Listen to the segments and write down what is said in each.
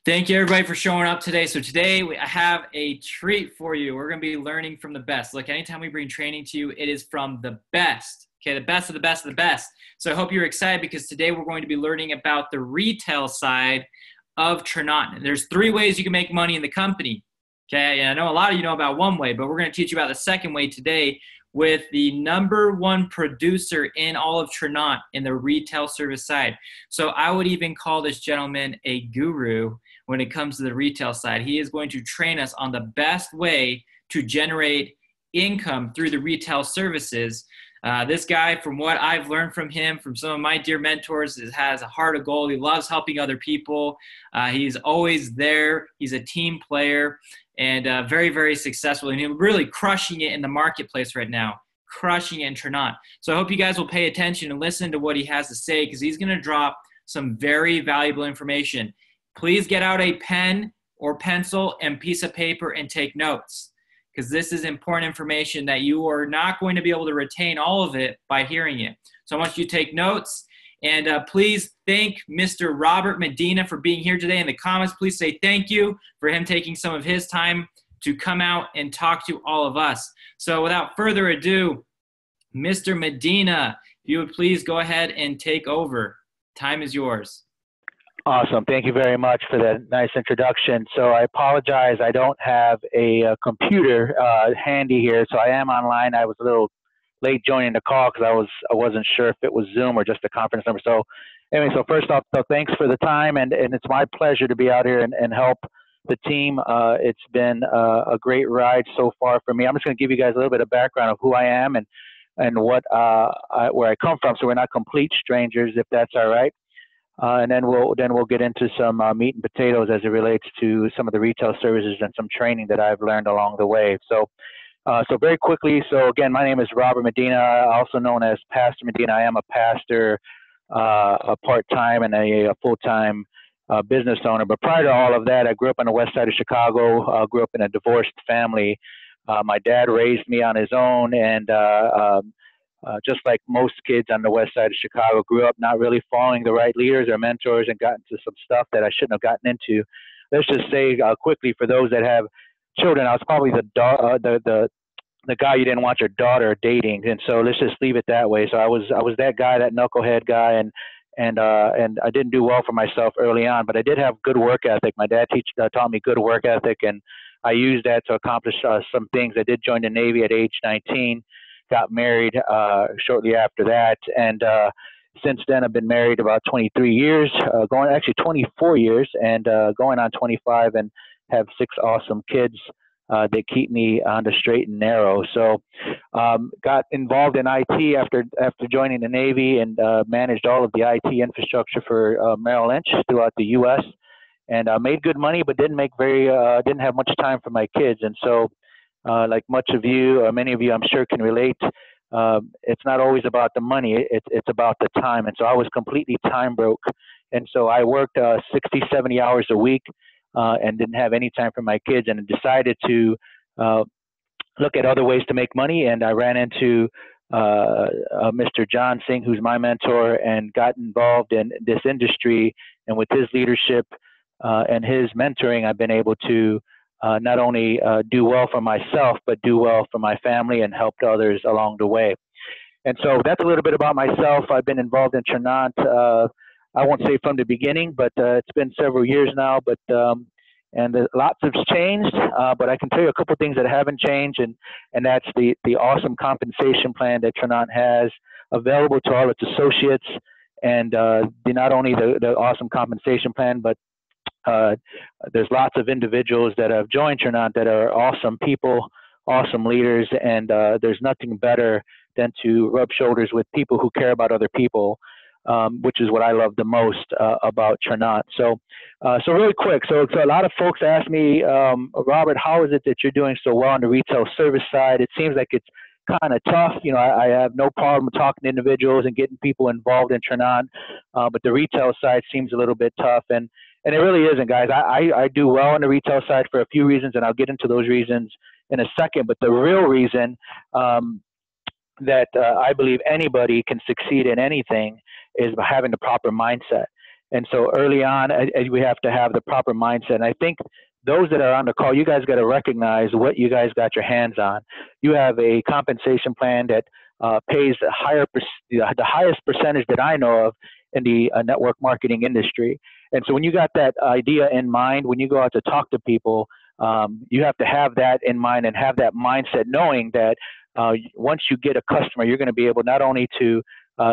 Thank you, everybody, for showing up today. So today I have a treat for you. We're going to be learning from the best. Look, anytime we bring training to you, it is from the best. Okay, the best of the best of the best. So I hope you're excited because today we're going to be learning about the retail side of Tranont. There's three ways you can make money in the company. Okay, and I know a lot of you know about one way, but we're going to teach you about the second way today with the number one producer in all of Tranont in the retail service side. So I would even call this gentleman a guru when it comes to the retail side. He is going to train us on the best way to generate income through the retail services. This guy, from what I've learned from him, from some of my dear mentors, has a heart of gold. He loves helping other people. He's always there. He's a team player and very, very successful. And he's really crushing it in the marketplace right now, crushing it in Tranont. So I hope you guys will pay attention and listen to what he has to say because he's going to drop some very valuable information. Please get out a pen or pencil and piece of paper and take notes because this is important information that you are not going to be able to retain all of it by hearing it. So I want you to take notes and please thank Mr. Robert Medina for being here today in the comments. Please say thank you for him taking some of his time to come out and talk to all of us. So without further ado, Mr. Medina, if you would please go ahead and take over. Time is yours. Awesome. Thank you very much for that nice introduction. So I apologize. I don't have a computer handy here, so I am online. I was a little late joining the call because I wasn't sure if it was Zoom or just a conference number. So anyway, so first off, so thanks for the time, and it's my pleasure to be out here and help the team. It's been a great ride so far for me. I'm just going to give you guys a little bit of background of who I am and what where I come from, so we're not complete strangers, if that's all right. And then we'll get into some meat and potatoes as it relates to some of the retail services and some training that I've learned along the way. So very quickly. So again, my name is Robert Medina, also known as Pastor Medina. I am a pastor, a part-time and a full-time business owner. But prior to all of that, I grew up on the west side of Chicago. Grew up in a divorced family. My dad raised me on his own, and just like most kids on the west side of Chicago, grew up not really following the right leaders or mentors and got into some stuff that I shouldn't have gotten into. Let's just say quickly, for those that have children, I was probably the guy you didn't want your daughter dating, and so let's just leave it that way. So I was that guy, that knucklehead guy, and I didn't do well for myself early on, but I did have good work ethic. My dad taught me good work ethic, and I used that to accomplish some things. I did join the Navy at age 19. Got married shortly after that, and since then I've been married about 23 years, going actually 24 years, and going on 25, and have 6 awesome kids that keep me on the straight and narrow. So got involved in IT after joining the Navy, and managed all of the IT infrastructure for Merrill Lynch throughout the U.S. and made good money, but didn't have much time for my kids, and so. Like much of you, many of you, I'm sure can relate. It's not always about the money; it's about the time. And so I was completely time broke, and so I worked 60, 70 hours a week, and didn't have any time for my kids. And decided to look at other ways to make money. And I ran into Mr. John Singh, who's my mentor, and got involved in this industry. And with his leadership and his mentoring, I've been able to not only do well for myself, but do well for my family and helped others along the way. And so that's a little bit about myself. I've been involved in Tranont, I won't say from the beginning, but it's been several years now. But and lots has changed, but I can tell you a couple of things that haven't changed, and that's the awesome compensation plan that Tranont has available to all its associates, and not only the awesome compensation plan, but there's lots of individuals that have joined Tranont that are awesome people, awesome leaders, and there's nothing better than to rub shoulders with people who care about other people, which is what I love the most about Tranont. So really quick, so a lot of folks ask me, Robert, how is it that you're doing so well on the retail service side? It seems like it's kind of tough. You know, I have no problem talking to individuals and getting people involved in Tranont, but the retail side seems a little bit tough, and it really isn't, guys. I do well on the retail side for a few reasons, and I'll get into those reasons in a second. But the real reason that I believe anybody can succeed in anything is by having the proper mindset. And so early on, we have to have the proper mindset. And I think those that are on the call, you guys got to recognize what you guys got your hands on. You have a compensation plan that pays the highest percentage that I know of in the network marketing industry. And so when you got that idea in mind, when you go out to talk to people, you have to have that in mind and have that mindset, knowing that once you get a customer, you're going to be able not only to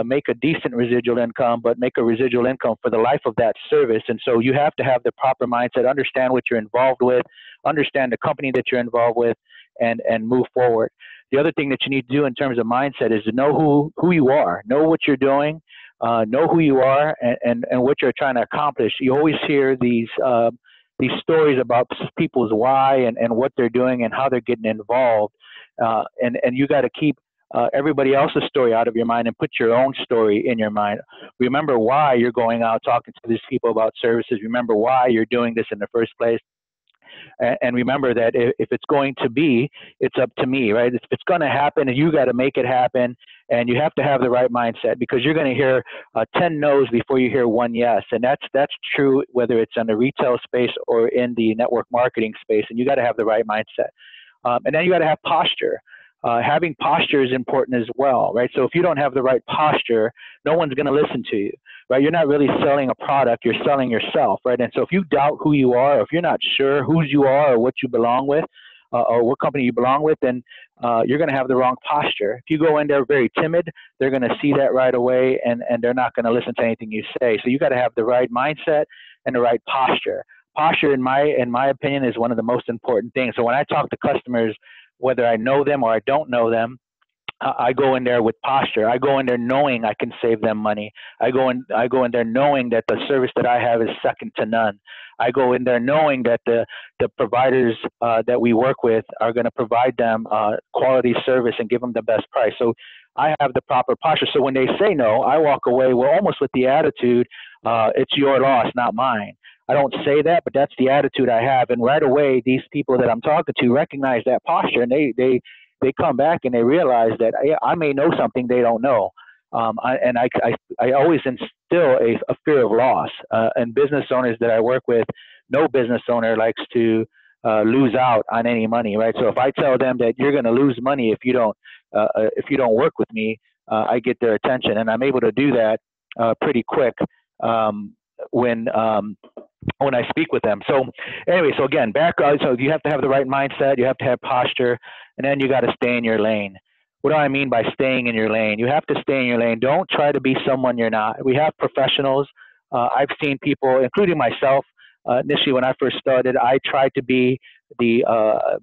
make a decent residual income, but make a residual income for the life of that service. And so you have to have the proper mindset, understand what you're involved with, understand the company that you're involved with, and move forward. The other thing that you need to do in terms of mindset is to know who you are, know what you're doing, know who you are, and what you're trying to accomplish. You always hear these stories about people's why and what they're doing and how they're getting involved. And you got to keep everybody else's story out of your mind and put your own story in your mind. Remember why you're going out talking to these people about services. Remember why you're doing this in the first place. And remember that if it's going to be, it's up to me, right? If it's going to happen, you got to make it happen, and you have to have the right mindset, because you're going to hear 10 no's before you hear one yes, and that's true whether it's in the retail space or in the network marketing space. And you got to have the right mindset, and then you got to have posture. Having posture is important as well, right? So if you don't have the right posture, no one's going to listen to you, right? You're not really selling a product, you're selling yourself, right? And so if you doubt who you are, or if you're not sure whose you are or what you belong with, or what company you belong with, then you're going to have the wrong posture. If you go in there very timid, they're going to see that right away, and they're not going to listen to anything you say. So you got to have the right mindset and the right posture. Posture, in my opinion, is one of the most important things. So when I talk to customers, whether I know them or I don't know them, I go in there with posture. I go in there knowing I can save them money. I go in there knowing that the service that I have is second to none. I go in there knowing that the providers that we work with are going to provide them quality service and give them the best price. So I have the proper posture. So when they say no, I walk away almost with the attitude, it's your loss, not mine. I don't say that, but that's the attitude I have. And right away, these people that I'm talking to recognize that posture, and they come back and they realize that I may know something they don't know. I always instill a fear of loss. And business owners that I work with, no business owner likes to lose out on any money, right? So if I tell them that you're going to lose money if you don't work with me, I get their attention, and I'm able to do that pretty quick when I speak with them. So anyway, so again, so you have to have the right mindset, you have to have posture, and then you got to stay in your lane. What do I mean by staying in your lane? You have to stay in your lane. Don't try to be someone you're not. We have professionals. I've seen people, including myself, initially when I first started, I tried to be the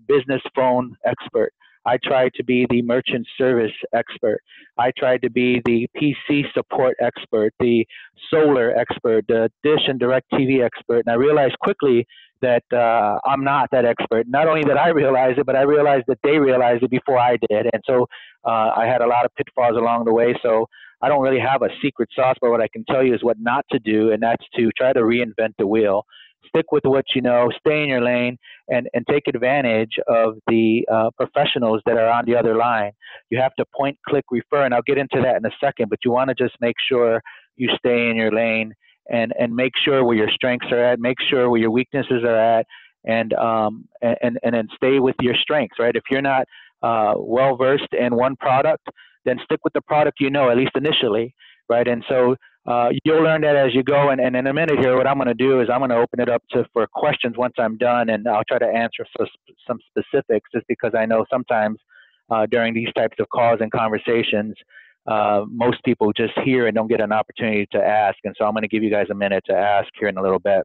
business phone expert. I tried to be the merchant service expert. I tried to be the PC support expert, the solar expert, the dish and direct TV expert. And I realized quickly that I'm not that expert. Not only that I realized it, but I realized that they realized it before I did. And so I had a lot of pitfalls along the way. So I don't really have a secret sauce, but what I can tell you is what not to do, and that's to try to reinvent the wheel. Stick with what you know, stay in your lane, and take advantage of the professionals that are on the other line. You have to point, click, refer, and I'll get into that in a second, but you want to just make sure you stay in your lane and make sure where your strengths are at, make sure where your weaknesses are at, and then stay with your strengths, right? If you're not well-versed in one product, then stick with the product you know, at least initially, right? And so you'll learn that as you go. And in a minute here, what I'm going to do is I'm going to open it up for questions once I'm done, and I'll try to answer some specifics, just because I know sometimes during these types of calls and conversations, most people just hear and don't get an opportunity to ask. And so I'm going to give you guys a minute to ask here in a little bit.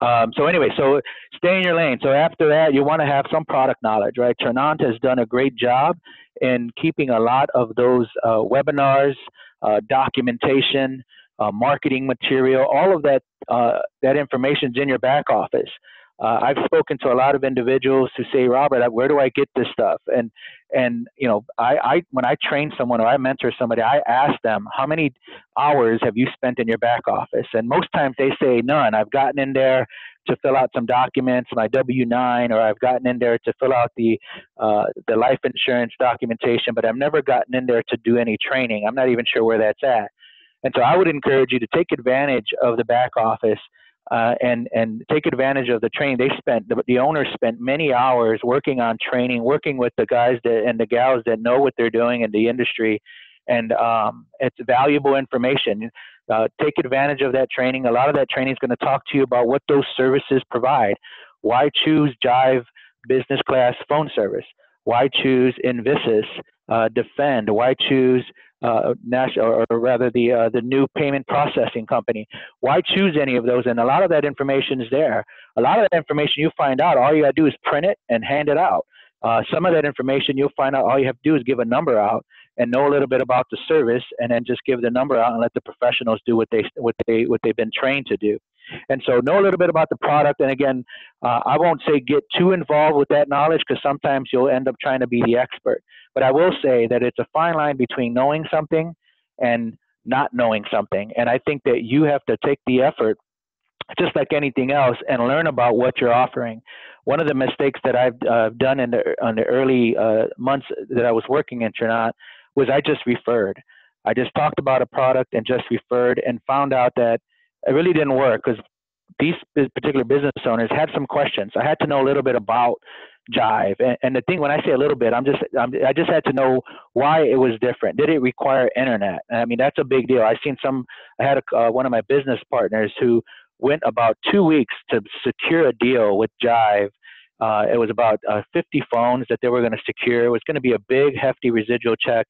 So anyway, so stay in your lane. So after that, you want to have some product knowledge, right? Tranont has done a great job in keeping a lot of those webinars, documentation, marketing material, all of that information is in your back office. I've spoken to a lot of individuals who say, Robert, where do I get this stuff? And you know, when I train someone or I mentor somebody, I ask them, how many hours have you spent in your back office? And most times they say none. I've gotten in there to fill out some documents, my W-9, or I've gotten in there to fill out the life insurance documentation, but I've never gotten in there to do any training. I'm not even sure where that's at. And so I would encourage you to take advantage of the back office and take advantage of the training. The owners spent many hours working on training, working with the guys and the gals that know what they're doing in the industry, and it's valuable information. Take advantage of that training. A lot of that training is going to talk to you about what those services provide. Why choose Jive Business Class phone service? Why choose Invisys Defend? Why choose national, or rather the new payment processing company? Why choose any of those? And a lot of that information is there. A lot of that information you find out, all you got to do is print it and hand it out. Some of that information you'll find out all you have to do is give a number out and know a little bit about the service, and then just give the number out and let the professionals do what they've been trained to do. And so know a little bit about the product. And again, I won't say get too involved with that knowledge, because sometimes you'll end up trying to be the expert. But I will say that it's a fine line between knowing something and not knowing something. And I think that you have to take the effort, just like anything else, and learn about what you're offering. One of the mistakes that I've done in the early months that I was working in Tranont was I just referred. I just talked about a product and just referred, and found out that it really didn't work, because these particular business owners had some questions. I had to know a little bit about Jive, and the thing, when I say a little bit, I just had to know why it was different. Did it require internet? I mean, that's a big deal. I had one of my business partners who went about 2 weeks to secure a deal with Jive. It was about 50 phones that they were going to secure. It was going to be a big, hefty residual check.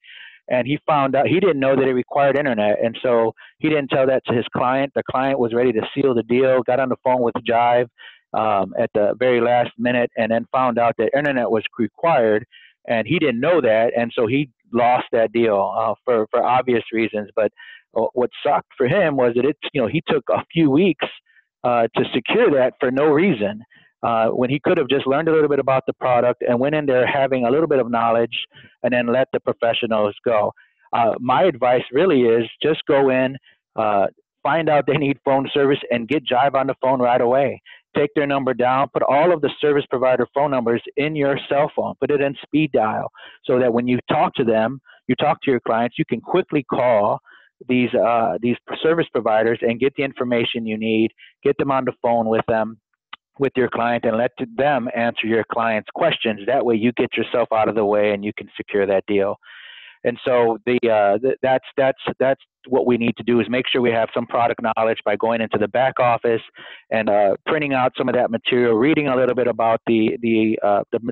And he found out, he didn't know that it required internet. And so he didn't tell that to his client. The client was ready to seal the deal, got on the phone with Jive at the very last minute, and then found out that internet was required. And he didn't know that. And so he lost that deal for obvious reasons. But what sucked for him was that he took a few weeks to secure that for no reason. When he could have just learned a little bit about the product and went in there having a little bit of knowledge, and then let the professionals go. My advice really is just go in, find out they need phone service, and get Jive on the phone right away. Take their number down, put all of the service provider phone numbers in your cell phone, put it in speed dial, so that when you talk to them, you talk to your clients, you can quickly call these service providers and get the information you need, get them on the phone with your client, and let them answer your client's questions. That way you get yourself out of the way and you can secure that deal. And so that's what we need to do, is make sure we have some product knowledge by going into the back office and printing out some of that material, reading a little bit about the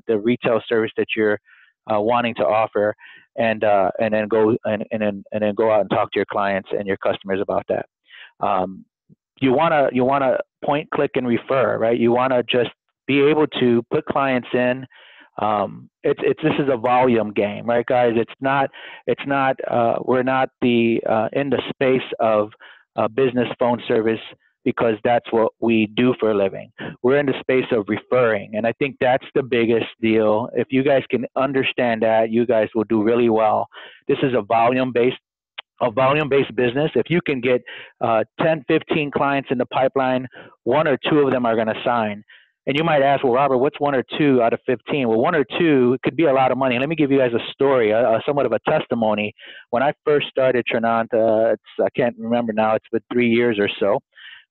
retail service that you're wanting to offer, and then go out and talk to your clients and your customers about that. You wanna point, click, and refer, right? You wanna just be able to put clients in. This is a volume game, right, guys? We're not in the space of business phone service because that's what we do for a living. We're in the space of referring, and I think that's the biggest deal. If you guys can understand that, you guys will do really well. This is a volume-based business. If you can get 10, 15 clients in the pipeline, 1 or 2 of them are going to sign. And you might ask, well, Robert, what's 1 or 2 out of 15? Well, 1 or 2 could be a lot of money. Let me give you guys a story, somewhat of a testimony. When I first started Tranont, I can't remember now, it's been 3 years or so.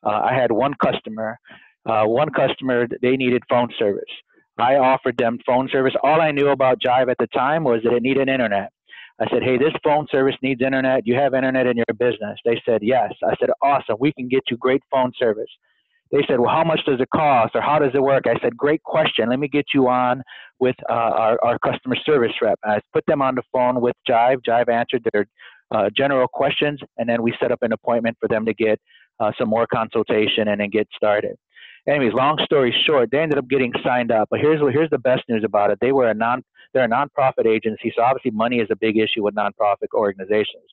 I had one customer. They needed phone service. I offered them phone service. All I knew about Jive at the time was that it needed internet. I said, hey, this phone service needs internet. You have internet in your business? They said, yes. I said, awesome. We can get you great phone service. They said, well, how much does it cost, or how does it work? I said, great question. Let me get you on with our customer service rep. I put them on the phone with Jive. Jive answered their general questions, and then we set up an appointment for them to get some more consultation and then get started. Anyways, long story short, they ended up getting signed up. But here's the best news about it. They're a nonprofit agency, so obviously money is a big issue with nonprofit organizations.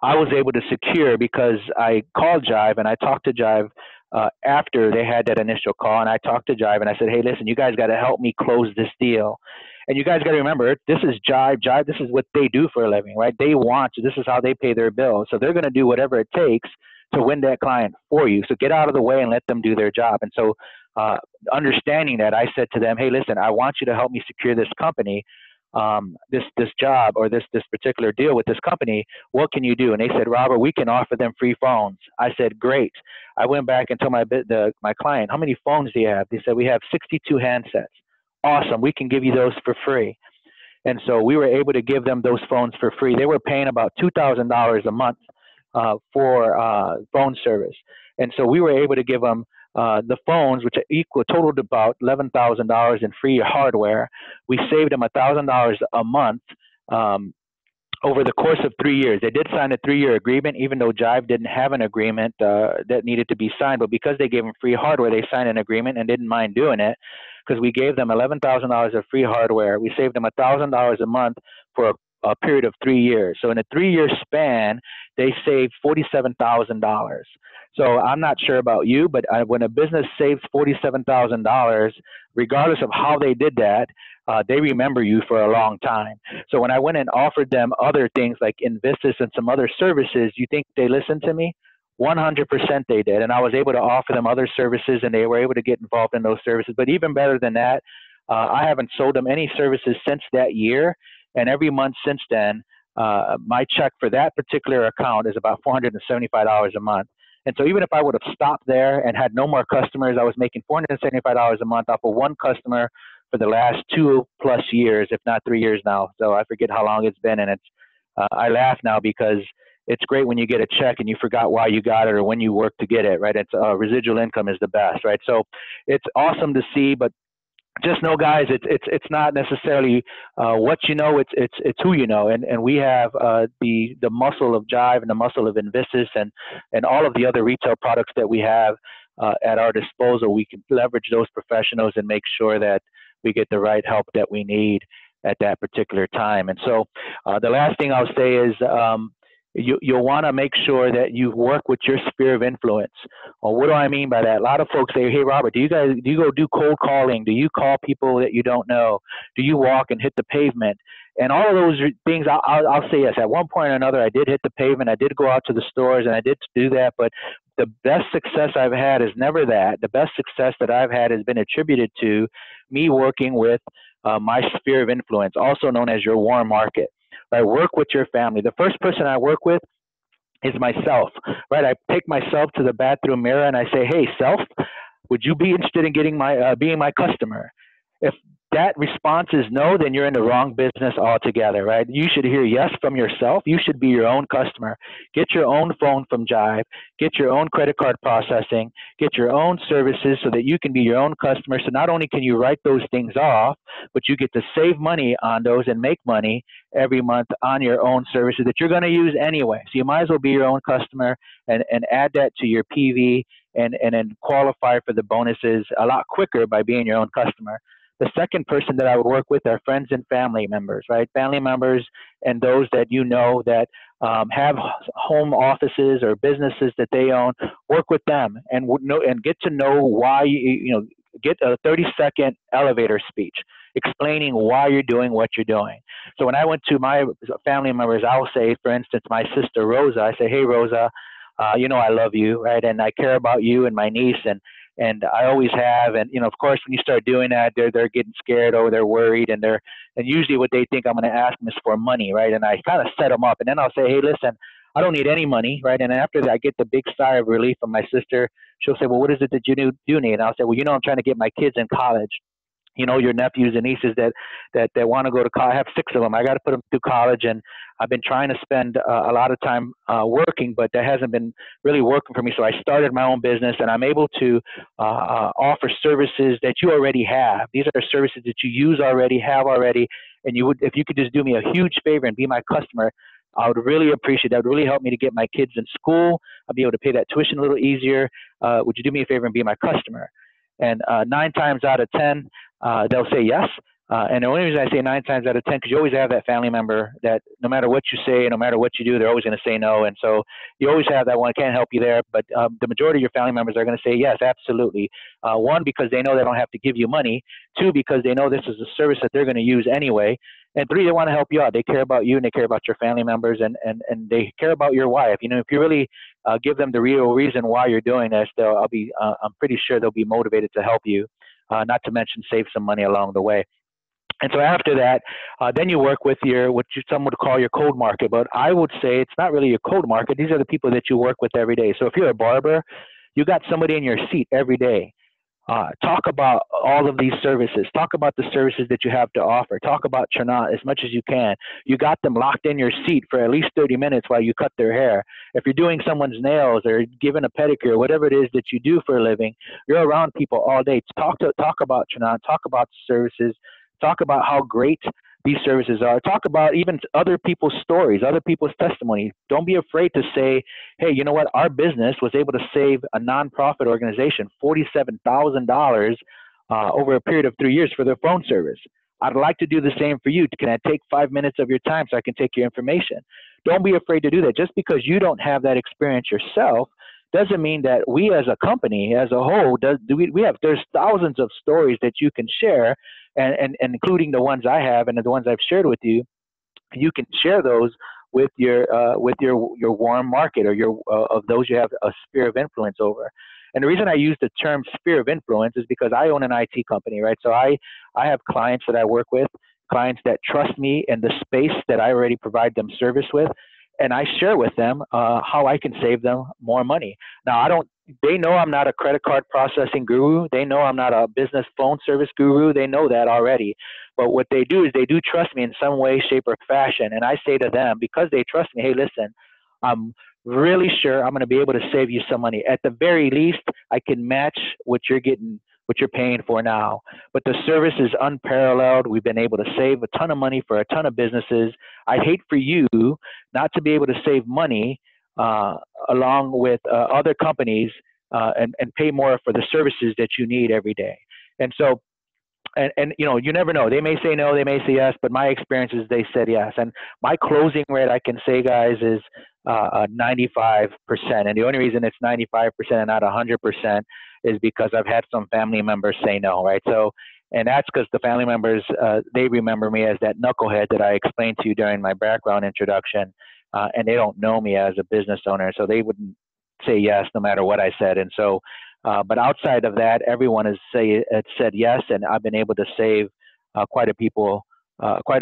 I was able to secure because I called Jive and I talked to Jive after they had that initial call, and I talked to Jive and I said, hey, listen, you guys got to help me close this deal. And you guys got to remember, this is Jive. Jive, this is what they do for a living, right? This is how they pay their bills. So they're going to do whatever it takes to win that client for you. So get out of the way and let them do their job. And so understanding that, I said to them, hey, listen, I want you to help me secure this company. this job or this particular deal with this company. What can you do? And they said, Robert, we can offer them free phones. I said, great. I went back and told my client, how many phones do you have? They said, we have 62 handsets. Awesome. We can give you those for free. And so we were able to give them those phones for free. They were paying about $2,000 a month for phone service. And so we were able to give them the phones, which totaled about $11,000 in free hardware. We saved them $1,000 a month over the course of 3 years. They did sign a 3-year agreement, even though Jive didn't have an agreement that needed to be signed. But because they gave them free hardware, they signed an agreement and didn't mind doing it because we gave them $11,000 of free hardware. We saved them $1,000 a month for a period of 3 years. So in a 3-year span, they saved $47,000. So I'm not sure about you, but when a business saves $47,000, regardless of how they did that, they remember you for a long time. So when I went and offered them other things like Invistus and some other services, you think they listened to me? 100% they did. And I was able to offer them other services and they were able to get involved in those services. But even better than that, I haven't sold them any services since that year. And every month since then, my check for that particular account is about $475 a month. And so even if I would have stopped there and had no more customers, I was making $475 a month off of one customer for the last 2+ years, if not 3 years now. So I forget how long it's been. And I laugh now because it's great when you get a check and you forgot why you got it or when you worked to get it, right? It's residual income is the best, right? So it's awesome to see, but just know, guys, it's not necessarily what you know, it's who you know, and we have the muscle of Jive and the muscle of Invistus and all of the other retail products that we have at our disposal. We can leverage those professionals and make sure that we get the right help that we need at that particular time. And so the last thing I'll say is you'll want to make sure that you work with your sphere of influence. Well, what do I mean by that? A lot of folks say, hey, Robert, do you go do cold calling? Do you call people that you don't know? Do you walk and hit the pavement? And all of those things, I'll say yes. At one point or another, I did hit the pavement. I did go out to the stores and I did do that. But the best success I've had is never that. The best success that I've had has been attributed to me working with my sphere of influence, also known as your warm market. I work with your family. The first person I work with is myself, right? I take myself to the bathroom mirror and I say, hey, self, would you be interested in getting being my customer? If that response is no, then you're in the wrong business altogether, right? You should hear yes from yourself. You should be your own customer. Get your own phone from Jive. Get your own credit card processing. Get your own services so that you can be your own customer. So not only can you write those things off, but you get to save money on those and make money every month on your own services that you're going to use anyway. So you might as well be your own customer and add that to your PV and then qualify for the bonuses a lot quicker by being your own customer. The second person that I would work with are friends and family members, right? Family members and those that you know that have home offices or businesses that they own. Work with them and get to know why get a 30-second elevator speech explaining why you're doing what you're doing. So when I went to my family members, I'll say, for instance, my sister Rosa, I say, hey Rosa, I love you, right? And I care about you and my niece, and I always have. And of course, when you start doing that, they're getting scared or they're worried, and usually what they think I'm going to ask them is for money, right? And I kind of set them up, and then I'll say, hey, listen, I don't need any money, right? And after that, I get the big sigh of relief from my sister. She'll say, well, what is it that you do need? And I'll say, well, I'm trying to get my kids in college. Your nephews and nieces that want to go to college. I have 6 of them. I got to put them through college, and I've been trying to spend a lot of time working, but that hasn't been really working for me. So I started my own business, and I'm able to offer services that you already have. These are services that you use already, have already, and if you could just do me a huge favor and be my customer, I would really appreciate that. It would really help me to get my kids in school. I'll be able to pay that tuition a little easier. Would you do me a favor and be my customer? And 9 times out of 10, they'll say yes. And the only reason I say 9 times out of 10, because you always have that family member that no matter what you say, no matter what you do, they're always going to say no. And so you always have that one. I can't help you there. But the majority of your family members are going to say yes, absolutely. 1, because they know they don't have to give you money. 2, because they know this is a service that they're going to use anyway. And 3, they want to help you out. They care about you and they care about your family members and they care about your wife. If you really give them the real reason why you're doing this, I'm pretty sure they'll be motivated to help you, not to mention save some money along the way. And so after that, then you work with some would call your cold market. But I would say it's not really your cold market. These are the people that you work with every day. So if you're a barber, you got somebody in your seat every day. Talk about all of these services. Talk about the services that you have to offer. Talk about Tranont as much as you can. You got them locked in your seat for at least 30 minutes while you cut their hair. If you're doing someone's nails or giving a pedicure, whatever it is that you do for a living, you're around people all day. Talk about Tranont. Talk about services. Talk about how great these services are. Talk about even other people's stories, other people's testimony. Don't be afraid to say, hey, you know what? Our business was able to save a nonprofit organization $47,000 over a period of 3 years for their phone service. I'd like to do the same for you. Can I take 5 minutes of your time so I can take your information? Don't be afraid to do that. Just because you don't have that experience yourself doesn't mean that we as a company, as a whole, there's thousands of stories that you can share, and including the ones I have and the ones I've shared with you. You can share those with your warm market or your of those you have a sphere of influence over. And the reason I use the term sphere of influence is because I own an IT company, right? So I have clients that I work with, clients that trust me in the space that I already provide them service with, and I share with them how I can save them more money. Now, they know I'm not a credit card processing guru. They know I'm not a business phone service guru. They know that already. But what they do is they do trust me in some way, shape, or fashion. And I say to them, because they trust me, hey, listen, I'm really sure I'm going to be able to save you some money. At the very least, I can match what you're paying for now. But the service is unparalleled. We've been able to save a ton of money for a ton of businesses. I'd hate for you not to be able to save money along with other companies and pay more for the services that you need every day. And so, and you never know. They may say no, they may say yes, but my experience is they said yes. And my closing rate, I can say, guys, is 95%. And the only reason it's 95% and not 100% is because I've had some family members say no, right? So, and that's because the family members, they remember me as that knucklehead that I explained to you during my background introduction, and they don't know me as a business owner, so they wouldn't say yes no matter what I said. And so, but outside of that, everyone has said yes, and I've been able to save quite a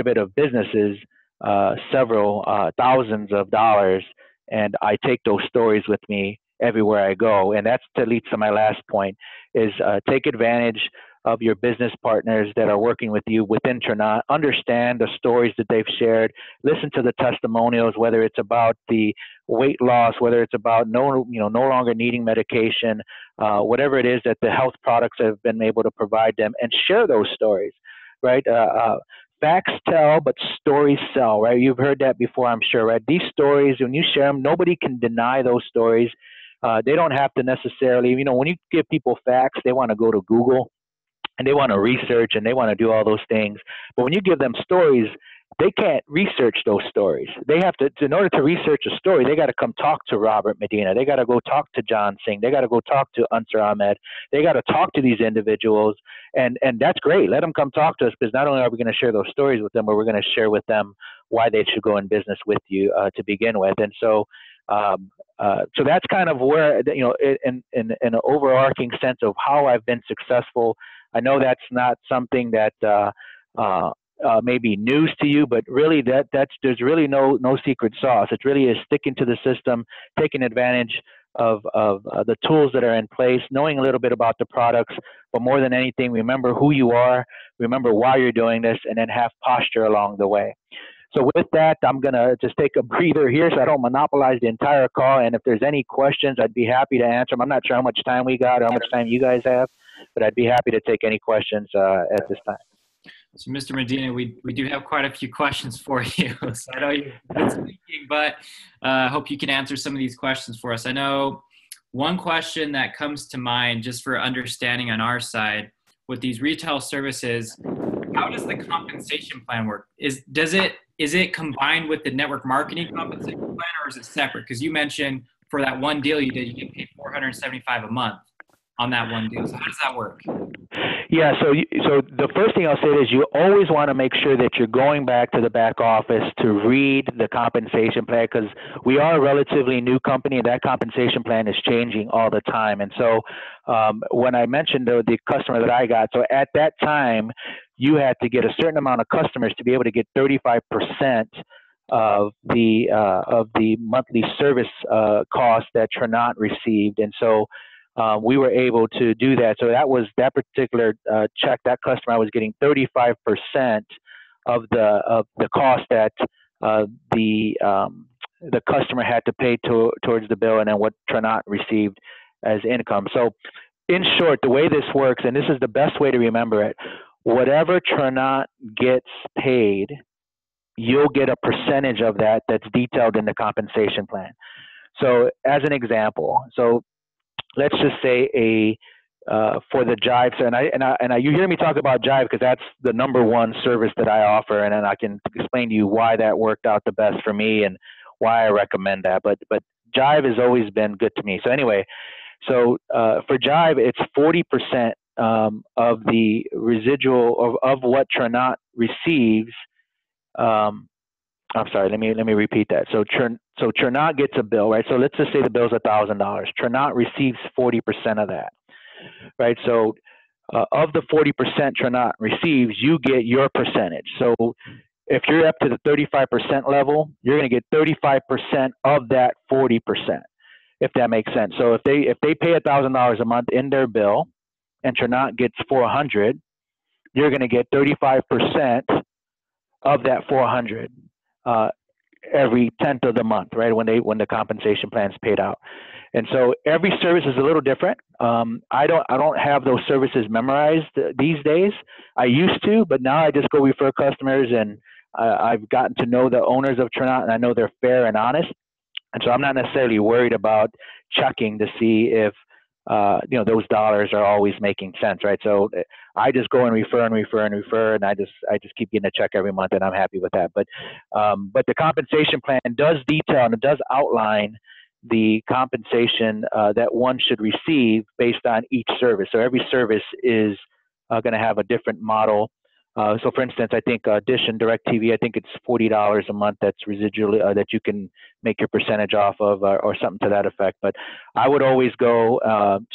bit of businesses, several thousands of dollars, and I take those stories with me everywhere I go. And that leads to my last point: is take advantage of your business partners that are working with you within Tranont. Understand the stories that they've shared. Listen to the testimonials, whether it's about the weight loss, whether it's about no longer needing medication, whatever it is that the health products have been able to provide them, and share those stories, right? Facts tell, but stories sell, right? You've heard that before, I'm sure, right? These stories, when you share them, nobody can deny those stories. They don't have to necessarily, when you give people facts, they want to go to Google and they want to research and they want to do all those things. But when you give them stories, they can't research those stories. They have to, in order to research a story, they got to come talk to Robert Medina. They got to go talk to John Singh. They got to go talk to Ansar Ahmed. They got to talk to these individuals. And that's great. Let them come talk to us, because not only are we going to share those stories with them, but we're going to share with them why they should go in business with you to begin with. And so, so that's kind of where, in an overarching sense of how I've been successful. I know that's not something that may be news to you, but really there's really no secret sauce. It really is sticking to the system, taking advantage of the tools that are in place, knowing a little bit about the products, but more than anything, remember who you are, remember why you're doing this, and then have posture along the way. So with that, I'm going to just take a breather here so I don't monopolize the entire call. And if there's any questions, I'd be happy to answer them. I'm not sure how much time we got or how much time you guys have, but I'd be happy to take any questions at this time. So, Mr. Medina, we do have quite a few questions for you. So I know you've been speaking, but I hope you can answer some of these questions for us. I know one question that comes to mind, just for understanding on our side, with these retail services, how does the compensation plan work? Is it combined with the network marketing compensation plan, or is it separate? Because you mentioned for that one deal you did, you get paid $475 a month on that one deal. So how does that work? Yeah, so the first thing I'll say is you always want to make sure that you're going back to the back office to read the compensation plan, because we are a relatively new company and that compensation plan is changing all the time. And so when I mentioned the customer that I got, so at that time you had to get a certain amount of customers to be able to get 35% of the monthly service cost that Tranont received. And so we were able to do that. So that was that particular check. That customer, I was getting 35% of the cost that the customer had to pay towards the bill, and then what Tranont received as income. So, in short, the way this works, and this is the best way to remember it, whatever Tranont gets paid, you'll get a percentage of that that's detailed in the compensation plan. So, as an example, so let's just say for the Jive, and you hear me talk about Jive because that's the number one service that I offer, and then I can explain to you why that worked out the best for me and why I recommend that. But Jive has always been good to me. So anyway, so for Jive, it's 40% of the residual of what Tranont receives. I'm sorry, let me repeat that. So Tranont gets a bill, right? So let's just say the bill's $1,000. Tranont receives 40% of that, right? So of the 40% Tranont receives, you get your percentage. So if you're up to the 35% level, you're going to get 35% of that 40%, if that makes sense. So if they pay $1,000 a month in their bill, and Tranont gets $400, you're going to get 35% of that $400. Every 10th of the month, right? When the compensation plan is paid out, and so every service is a little different. I don't have those services memorized these days. I used to, but now I just go refer customers, and I've gotten to know the owners of Tranont, and I know they're fair and honest, and so I'm not necessarily worried about checking to see if those dollars are always making sense, right? So I just go and refer, and I just keep getting a check every month, and I'm happy with that. But the compensation plan does detail and it does outline the compensation that one should receive based on each service. So every service is going to have a different model. So for instance, I think Dish and DirecTV, I think it's $40 a month that's residually that you can make your percentage off of or something to that effect. But I would always go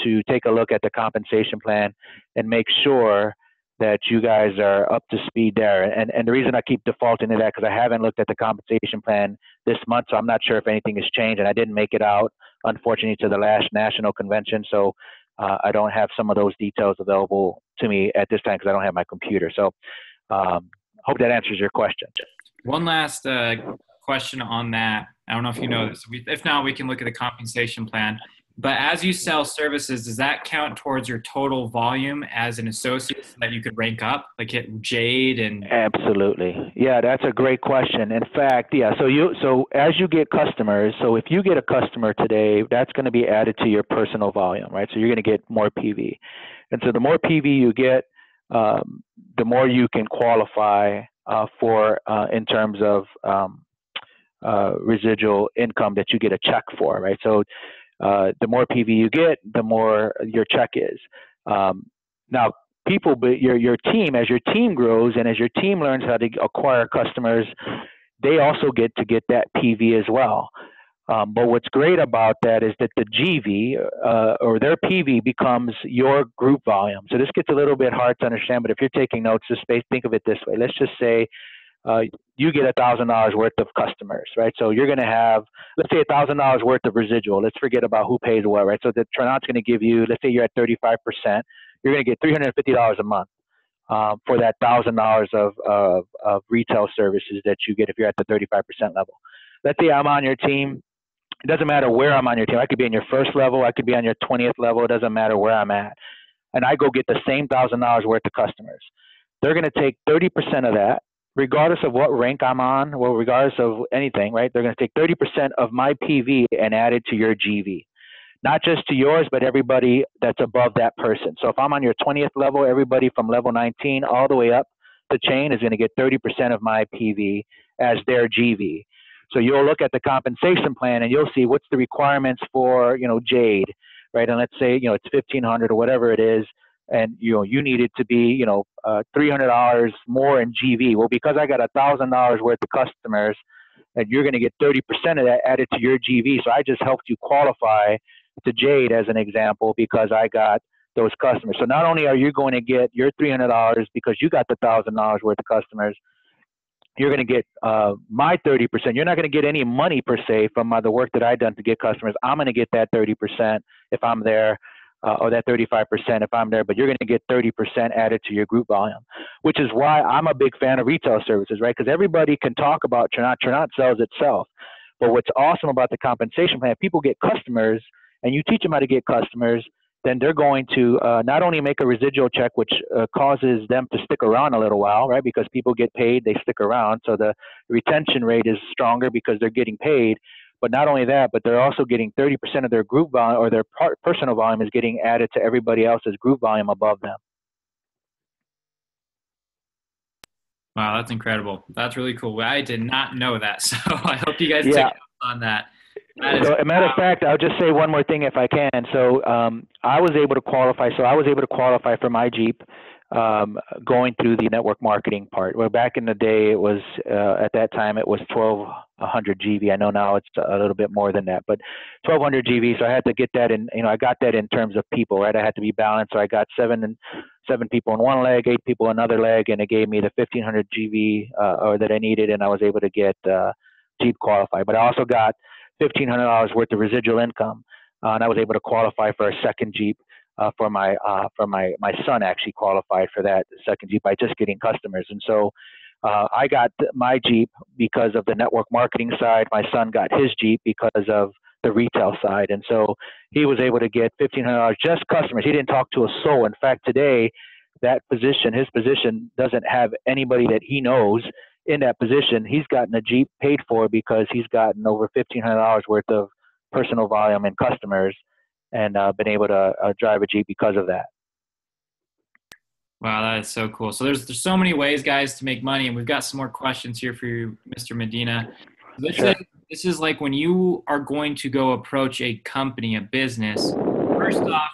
to take a look at the compensation plan and make sure that you guys are up to speed there. And the reason I keep defaulting to that because I haven't looked at the compensation plan this month, so I'm not sure if anything has changed, and I didn't make it out, unfortunately, to the last national convention. So I don't have some of those details available to me at this time because I don't have my computer. So hope that answers your question. One last question on that. I don't know if you know this. If not, we can look at the compensation plan. But as you sell services, does that count towards your total volume as an associate so that you could rank up, like hit Jade and? Absolutely. Yeah, that's a great question. In fact, yeah. So as you get customers, so if you get a customer today, that's going to be added to your personal volume, right? So you're going to get more PV, and so the more PV you get, the more you can qualify for in terms of residual income that you get a check for, right? So the more PV you get, the more your check is. Now, people, but your team, as your team grows and as your team learns how to acquire customers, they also get to get that PV as well. But what's great about that is that the GV or their PV becomes your group volume. So this gets a little bit hard to understand, but if you're taking notes, just think of it this way. Let's just say you get $1,000 worth of customers, right? So you're going to have, let's say $1,000 worth of residual. Let's forget about who pays what, right? So the Tranont's going to give you, let's say you're at 35%, you're going to get $350 a month for that $1,000 of retail services that you get if you're at the 35% level. Let's say I'm on your team. It doesn't matter where I'm on your team. I could be on your first level. I could be on your 20th level. It doesn't matter where I'm at. And I go get the same $1,000 worth of customers. They're going to take 30% of that, regardless of what rank I'm on, well, regardless of anything, right? They're going to take 30% of my PV and add it to your GV. Not just to yours, but everybody that's above that person. So if I'm on your 20th level, everybody from level 19 all the way up the chain is going to get 30% of my PV as their GV. So you'll look at the compensation plan and you'll see what's the requirements for, Jade, right? And let's say, it's 1,500 or whatever it is and you need it to be $300 more in GV. Well, because I got $1,000 worth of customers, and you're going to get 30% of that added to your GV. So I just helped you qualify to Jade as an example because I got those customers. So not only are you going to get your $300 because you got the $1,000 worth of customers, you're going to get my 30%. You're not going to get any money per se from the work that I've done to get customers. I'm going to get that 30% if I'm there, or that 35% if I'm there, but you're going to get 30% added to your group volume, which is why I'm a big fan of retail services, right? Because everybody can talk about Tranont. Tranont sells itself. But what's awesome about the compensation plan, people get customers and you teach them how to get customers, then they're going to not only make a residual check, which causes them to stick around a little while, right? Because people get paid, they stick around. So the retention rate is stronger because they're getting paid. But not only that, but they're also getting 30% of their group volume, or their personal volume is getting added to everybody else's group volume above them. Wow, that's incredible. That's really cool. I did not know that. So I hope you guys Yeah. took notes on that. So, a matter of fact, I'll just say one more thing if I can. So, I was able to qualify. So, I was able to qualify for my Jeep going through the network marketing part. Well, back in the day, it was at that time it was 1,200 GV. I know now it's a little bit more than that, but 1,200 GV. So I had to get that in. I got that in terms of people, right? I had to be balanced. So I got seven people in one leg, 8 people in another leg, and it gave me the 1,500 GV or that I needed, and I was able to get Jeep qualified. But I also got $1,500 worth of residual income, and I was able to qualify for a second Jeep. For my son actually qualified for that second Jeep by just getting customers. And so I got my Jeep because of the network marketing side. My son got his Jeep because of the retail side. And so he was able to get $1,500 just customers. He didn't talk to a soul. In fact, today, his position doesn't have anybody that he knows in that position. He's gotten a Jeep paid for because he's gotten over $1,500 worth of personal volume and customers, and been able to drive a Jeep because of that. Wow, that is so cool. So there's so many ways, guys, to make money, and we've got some more questions here for you, Mr. Medina. This is like when you are going to go approach a company, a business. First off,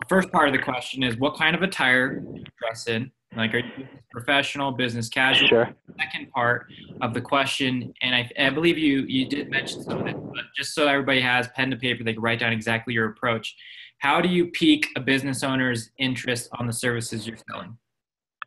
first part of the question is, what kind of attire do you dress in? Like, are you professional, business casual? Sure. Second part of the question, and I believe you did mention some of it, but just so everybody has pen to paper, they can write down exactly your approach. How do you pique a business owner's interest on the services you're selling?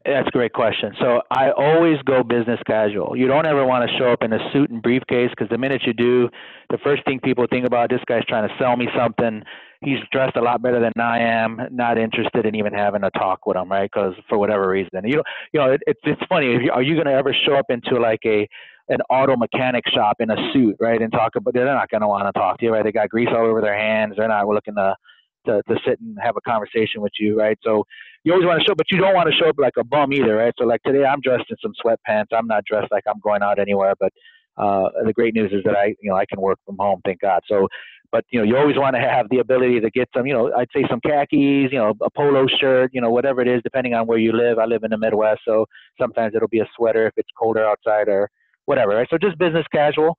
That's a great question. So I always go business casual. You don't ever want to show up in a suit and briefcase, because the minute you do, the first thing people think about, this guy's trying to sell me something. He's dressed a lot better than I am. Not interested in even having a talk with him, right? Because for whatever reason, it's funny. Are you going to ever show up into like an auto mechanic shop in a suit, right, and talk about? They're not going to want to talk to you, right? They got grease all over their hands. They're not looking to sit and have a conversation with you, right? So you always want to show, but you don't want to show up like a bum either, right? So like today, I'm dressed in some sweatpants. I'm not dressed like I'm going out anywhere, but the great news is that I can work from home, thank God. So, but you always want to have the ability to get some, I'd say some khakis, a polo shirt, whatever it is, depending on where you live. I live in the Midwest, so sometimes it'll be a sweater if it's colder outside or whatever, right? So just business casual.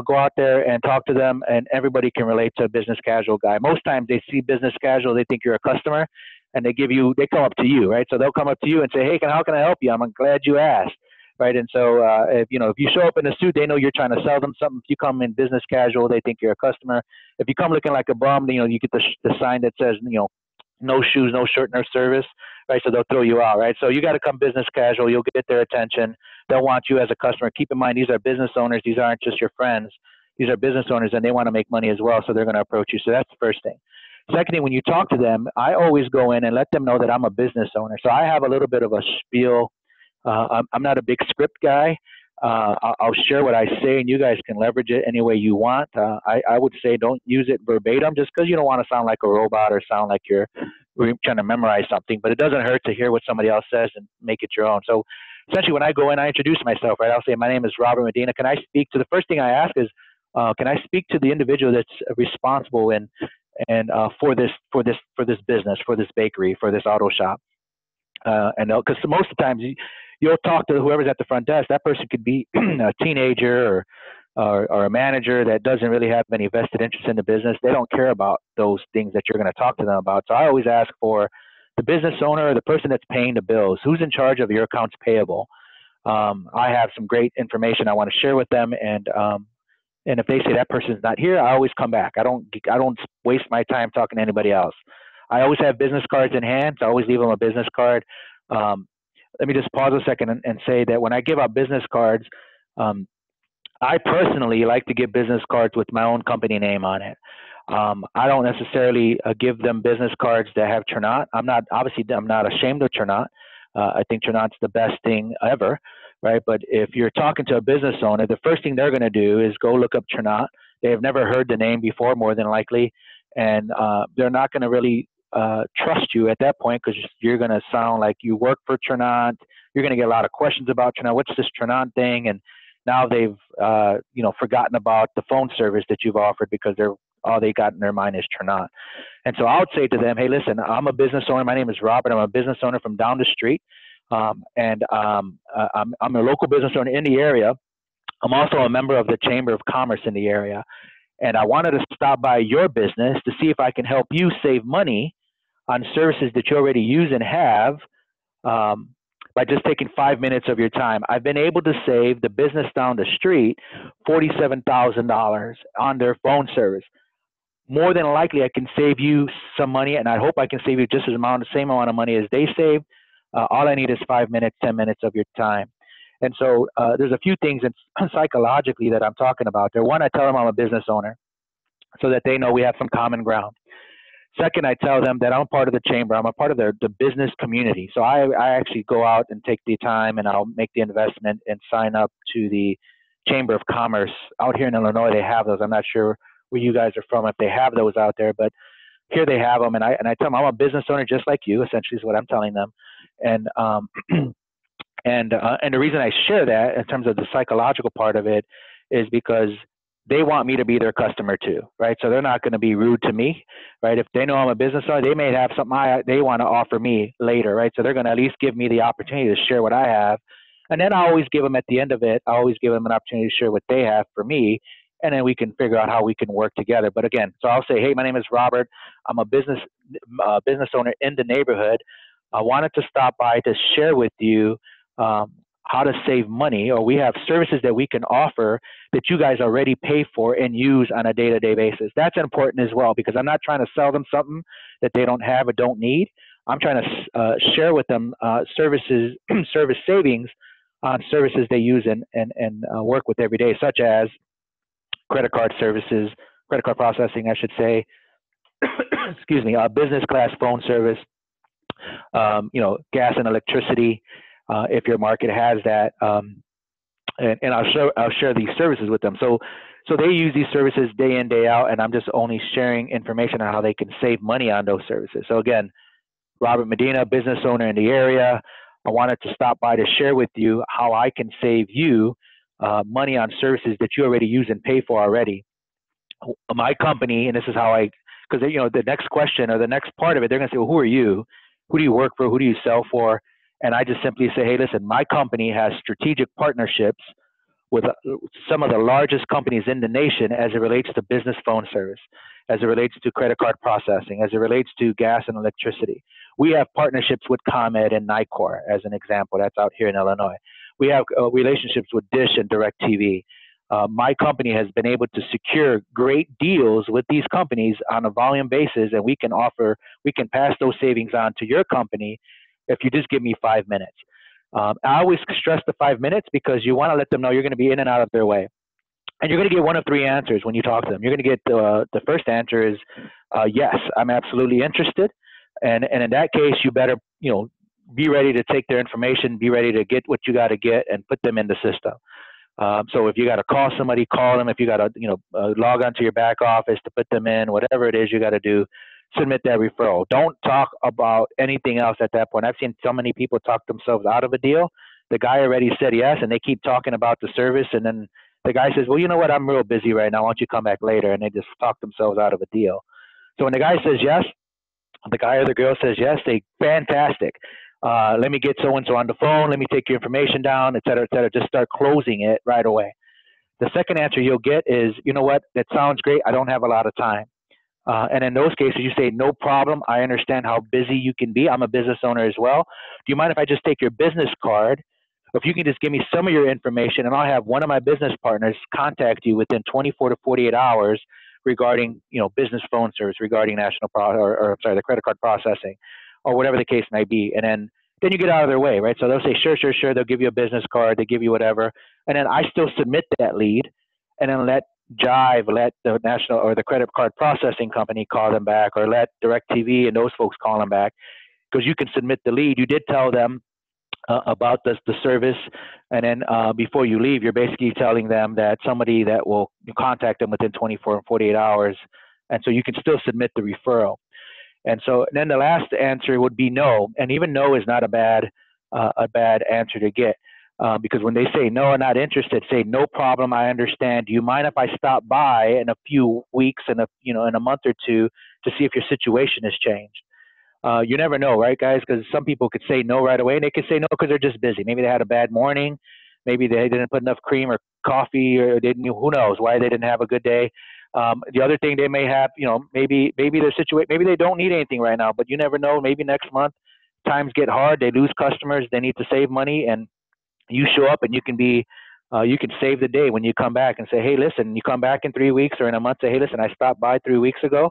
Go out there and talk to them, and everybody can relate to a business casual guy. Most times they see business casual, they think you're a customer, and they come up to you, right? So they'll come up to you and say, hey, how can I help you? I'm glad you asked, right? And so if you show up in a suit, they know you're trying to sell them something. If you come in business casual, they think you're a customer. If you come looking like a bum, you get the sign that says, no shoes, no shirt, no service, right? So they'll throw you out, right? So you got to come business casual. You'll get their attention. They'll want you as a customer. Keep in mind, these are business owners. These aren't just your friends. These are business owners, and they want to make money as well, so they're going to approach you. So that's the first thing. Second thing, when you talk to them, I always go in and let them know that I'm a business owner. So I have a little bit of a spiel. I'm not a big script guy. I'll share what I say, and you guys can leverage it any way you want. I would say don't use it verbatim, just because you don't want to sound like a robot or sound like you're trying to memorize something. But it doesn't hurt to hear what somebody else says and make it your own. So essentially, when I go in, I introduce myself, right? I'll say, my name is Robert Medina. Can I speak to the first thing I ask is, can I speak to the individual that's responsible and for this business, for this bakery, for this auto shop? And because most of the times you'll talk to whoever's at the front desk. That person could be a teenager or a manager that doesn't really have any vested interest in the business. They don't care about those things that you're going to talk to them about. So I always ask for the business owner or the person that's paying the bills, who's in charge of your accounts payable. I have some great information I want to share with them, and if they say that person's not here, I always come back. I don't waste my time talking to anybody else. I always have business cards in hand, so I always leave them a business card. Let me just pause a second and say that when I give out business cards, I personally like to give business cards with my own company name on it. I don't necessarily give them business cards that have Tranont. I'm not ashamed of Tranont. I think Tranont's the best thing ever, right? But if you're talking to a business owner, the first thing they're going to do is go look up Tranont. They have never heard the name before, more than likely, and they're not going to really trust you at that point, because you're going to sound like you work for Tranont. You're going to get a lot of questions about Tranont. What's this Tranont thing? And now they've forgotten about the phone service that you've offered, because all they got in their mind is Tranont. And so I would say to them, hey, listen, I'm a business owner. My name is Robert. I'm a business owner from down the street, and I'm a local business owner in the area. I'm also a member of the Chamber of Commerce in the area, and I wanted to stop by your business to see if I can help you save money on services that you already use and have, by just taking 5 minutes of your time. I've been able to save the business down the street $47,000 on their phone service. More than likely, I can save you some money, and I hope I can save you just the same amount of money as they saved. All I need is 5 minutes, 10 minutes of your time. And so there's a few things psychologically that I'm talking about there. One, I tell them I'm a business owner so that they know we have some common ground. Second, I tell them that I'm a part of the chamber. I'm a part of the business community. So I actually go out and take the time, and I'll make the investment and sign up to the Chamber of Commerce. Out here in Illinois, they have those. I'm not sure where you guys are from, if they have those out there, but here they have them. And I tell them I'm a business owner just like you, essentially is what I'm telling them. And and the reason I share that in terms of the psychological part of it is because they want me to be their customer too, right? So they're not going to be rude to me, right? If they know I'm a business owner, they may have something they want to offer me later, right? So they're going to at least give me the opportunity to share what I have. And then I always give them, at the end of it, I always give them an opportunity to share what they have for me. And then we can figure out how we can work together. But again, so I'll say, hey, my name is Robert. I'm a business owner in the neighborhood. I wanted to stop by to share with you how to save money, or we have services that we can offer that you guys already pay for and use on a day-to-day basis. That's important as well, because I'm not trying to sell them something that they don't have or don't need. I'm trying to share with them service savings on services they use and work with every day, such as credit card services, credit card processing, I should say, excuse me, business class phone service, gas and electricity, if your market has that, and I'll share these services with them. So they use these services day in, day out, and I'm just only sharing information on how they can save money on those services. So again, Robert Medina, business owner in the area. I wanted to stop by to share with you how I can save you money on services that you already use and pay for already. My company, and this is how because the next question or the next part of it, they're going to say, well, who are you? Who do you work for? Who do you sell for? And I just simply say, hey, listen, my company has strategic partnerships with some of the largest companies in the nation as it relates to business phone service, as it relates to credit card processing, as it relates to gas and electricity. We have partnerships with ComEd and Nicor, as an example. That's out here in Illinois. We have relationships with Dish and DirecTV. My company has been able to secure great deals with these companies on a volume basis, and we can pass those savings on to your company if you just give me 5 minutes. I always stress the 5 minutes because you want to let them know you're going to be in and out of their way. And you're going to get one of three answers when you talk to them. You're going to get the first answer is, yes, I'm absolutely interested. And in that case, you better, be ready to take their information, be ready to get what you got to get and put them in the system. So if you got to call somebody, call them. If you got to, log onto your back office to put them in, whatever it is you got to do, submit that referral. Don't talk about anything else at that point. I've seen so many people talk themselves out of a deal. The guy already said yes, and they keep talking about the service, and then the guy says, well, you know what, I'm real busy right now. Why don't you come back later? And they just talk themselves out of a deal. So when the guy says yes, the guy or the girl says yes, they fantastic. Let me get so-and-so on the phone. Let me take your information down, et cetera, et cetera. Just start closing it right away. The second answer you'll get is, you know what, that sounds great. I don't have a lot of time. And in those cases, you say, no problem. I understand how busy you can be. I'm a business owner as well. Do you mind if I just take your business card? If you can just give me some of your information, and I'll have one of my business partners contact you within 24 to 48 hours regarding, business phone service, regarding the credit card processing, or whatever the case may be. And then you get out of their way, right? So they'll say, sure, sure, sure. They'll give you a business card. They give you whatever. And then I still submit that lead, and then let the national or the credit card processing company call them back, or let DirecTV and those folks call them back, because you can submit the lead. You did tell them about the service, and then before you leave, you're basically telling them that somebody that will contact them within 24 and 48 hours, and so you can still submit the referral. And so then the last answer would be no, and even no is not a bad answer to get. Because when they say no, I'm not interested, say no problem, I understand. Do you mind if I stop by in a few weeks, in a month or two, to see if your situation has changed? You never know, right, guys? Because some people could say no right away, and they could say no because they're just busy. Maybe they had a bad morning, maybe they didn't put enough cream or coffee, or didn't. Who knows why they didn't have a good day? The other thing they may have, maybe their situation, maybe they don't need anything right now, but you never know. Maybe next month times get hard, they lose customers, they need to save money, and you show up, and you can save the day when you come back and say, hey, listen, you come back in 3 weeks or in a month, say, hey, listen, I stopped by 3 weeks ago.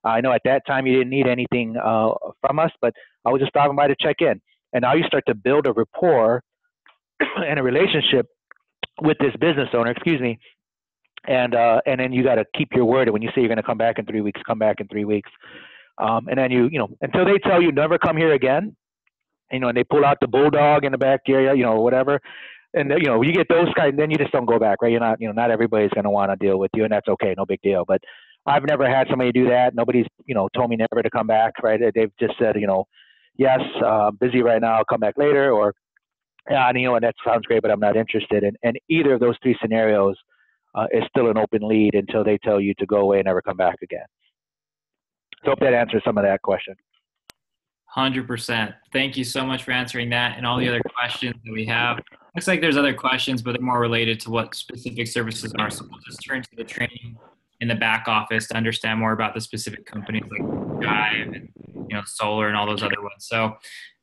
I know at that time you didn't need anything from us, but I was just stopping by to check in. And now you start to build a rapport and a relationship with this business owner, and then you got to keep your word. When you say you're going to come back in 3 weeks, come back in 3 weeks. And then until they tell you never come here again, and they pull out the bulldog in the back area, whatever. And you get those guys, then you just don't go back, right? You're not, not everybody's going to want to deal with you, and that's okay, no big deal. But I've never had somebody do that. Nobody's, told me never to come back, right? They've just said, yes, I'm busy right now, I'll come back later, or yeah, and that sounds great, but I'm not interested. And either of those three scenarios is still an open lead until they tell you to go away and never come back again. So hope that answers some of that question. 100%. Thank you so much for answering that and all the other questions that we have. Looks like there's other questions, but they're more related to what specific services are. So we'll just turn to the training in the back office to understand more about the specific companies like Jive and Solar and all those other ones. So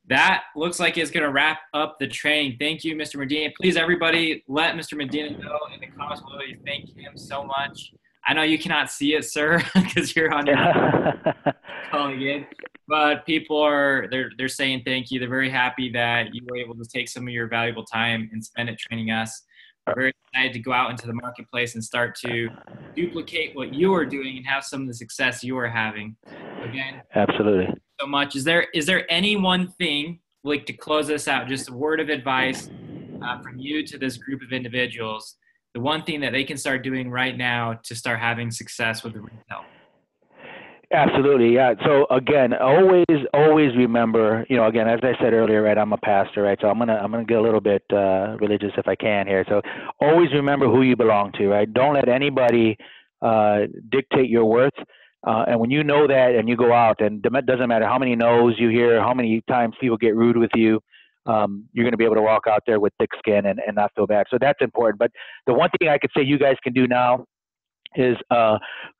that looks like it's going to wrap up the training. Thank you, Mr. Medina. Please, everybody, let Mr. Medina know in the comments below you thank him so much. I know you cannot see it, sir, because you're on your calling in. But people they're saying thank you. They're very happy that you were able to take some of your valuable time and spend it training us. We're very excited to go out into the marketplace and start to duplicate what you are doing and have some of the success you are having. Again, absolutely. Thank you so much. Is there any one thing, like, to close this out, just a word of advice from you to this group of individuals, the one thing that they can start doing right now to start having success with the retail? Absolutely, yeah. So again, always remember, again, as I said earlier, right, I'm a pastor, right? So I'm gonna get a little bit religious if I can here. So always remember who you belong to, right? Don't let anybody dictate your worth. And when you know that, and you go out, and it doesn't matter how many no's you hear, how many times people get rude with you, you're going to be able to walk out there with thick skin and not feel bad. So that's important. But the one thing I could say you guys can do now is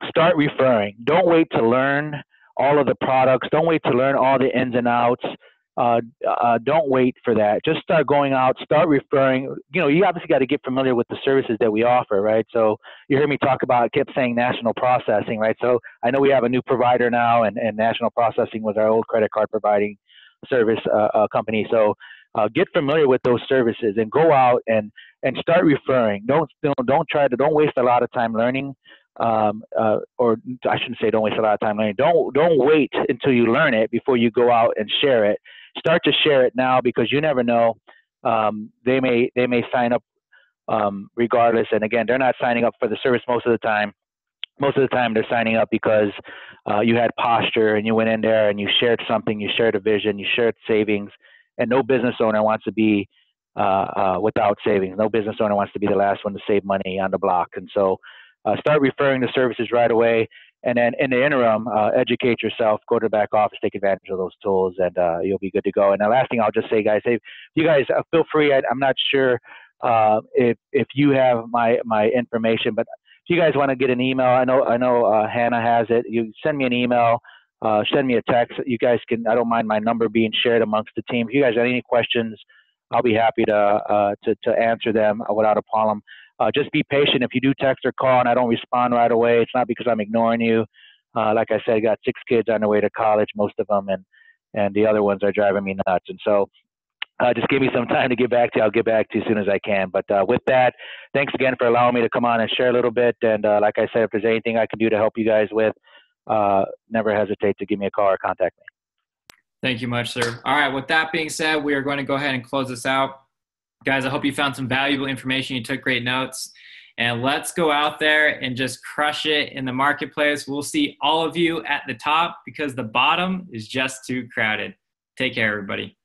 start referring. Don't wait to learn all of the products. Don't wait to learn all the ins and outs. Don't wait for that. Just start going out, start referring. You obviously got to get familiar with the services that we offer, right? So you heard me talk about, I kept saying national processing, right? So I know we have a new provider now, and national processing was our old credit card providing service company. So get familiar with those services and go out and start referring. Don't waste a lot of time learning, or I shouldn't say don't waste a lot of time learning. Don't wait until you learn it before you go out and share it. Start to share it now, because you never know. They may sign up regardless. And again, they're not signing up for the service most of the time. Most of the time they're signing up because you had posture and you went in there and you shared something, you shared a vision, you shared savings. And no business owner wants to be without savings. No business owner wants to be the last one to save money on the block. And so start referring the services right away. And then in the interim, educate yourself, go to the back office, take advantage of those tools, and you'll be good to go. And the last thing I'll just say, guys, if you guys feel free, I'm not sure if you have my information, but you guys want to get an email, I know Hannah has it. You send me an email, send me a text. You guys can. I don't mind my number being shared amongst the team. If you guys have any questions, I'll be happy to answer them without a problem. Just be patient. If you do text or call and I don't respond right away, it's not because I'm ignoring you. Like I said, I got 6 kids on their way to college, most of them, and the other ones are driving me nuts. And so just give me some time to get back to you. I'll get back to you as soon as I can. But with that, thanks again for allowing me to come on and share a little bit. And like I said, if there's anything I can do to help you guys with, never hesitate to give me a call or contact me. Thank you much, sir. All right, with that being said, we are going to go ahead and close this out. Guys, I hope you found some valuable information. You took great notes. And let's go out there and just crush it in the marketplace. We'll see all of you at the top because the bottom is just too crowded. Take care, everybody.